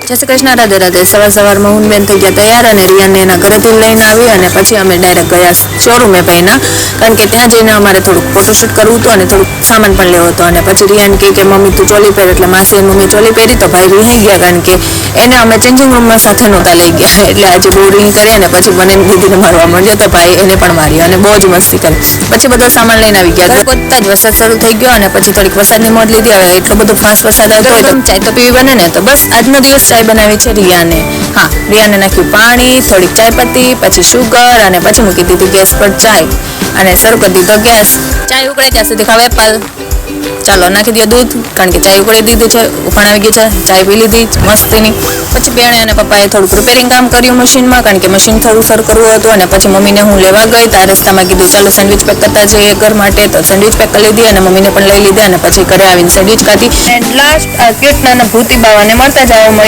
જય શ્રી કૃષ્ણ, રાધે રાધે। સવારમાં હું બેન થઈ ગયા તૈયાર અને રિયાને એના ઘરેથી લઈને આવી અને પછી અમે ડાયરેક્ટ ગયા શોરૂમે ભાઈના, કારણ કે ત્યાં જઈને અમારે થોડુંક ફોટોશૂટ કરવું હતું અને થોડુંક સામાન પણ લેવો હતો। અને પછી રિયાને કહે કે મમ્મી તું ચોલી પહેર, એટલે માસી અને મમ્મી ચોલી પહેરી તો ભાઈ રિહાઈ ગયા, કારણ કે એને અમે ચેન્જિંગ રૂમમાં સાથે નહોતા લઈ ગયા, એટલે આજે બહુ રિંગ કરી અને પછી મને દીદીને મારવા માંડ્યો તો ભાઈ એને પણ મારી અને બહુ જ મસ્તી કરી। પછી બધો સામાન લઈને આવી ગયા, પહોંચતા જ વરસાદ શરૂ થઈ ગયો અને પછી થોડીક વરસાદની મોજ લીધી। હવે એટલો બધો ફાસ્ટ વરસાદ આવતો હોય તો ચાય તો પીવી બને ને, તો બસ આજનો દિવસ ચાય બનાવી છે રિયાને। હા, રિયાને નાખ્યું પાણી, થોડીક ચાય પત્તી, પછી સુગર અને પછી મૂકી દીધી ગેસ પર ચાય અને શરૂ કરી દીધો ગેસ। ચાય ઉકળે ત્યાં સુધી ખાવ એપલ, ચાલો નાખી દે દૂધ, કારણ કે ચાય ઉકળી દીધી છે, ઉફાણ આવી ગયું છે, ચાય પી લીધી મસ્તીની। પછી બેણે અને પપ્પાએ થોડુંક રિપેરિંગ કામ કર્યું મશીનમાં, કારણ કે મશીન થોડું સર કરવું હતું અને પછી મમ્મીને હું લેવા ગઈ તો આ રસ્તામાં કીધું ચાલો સેન્ડવિચ પેક કરતા જઈએ ઘર માટે, તો સેન્ડવિચ પેક કરી લીધી અને મમ્મીને પણ લઈ લીધી અને પછી ઘરે આવીને સેન્ડવિચ ખાધી। એન્ડ લાસ્ટ ક્યુટ નાના ભૂતી બાવાને મળતા જાવ।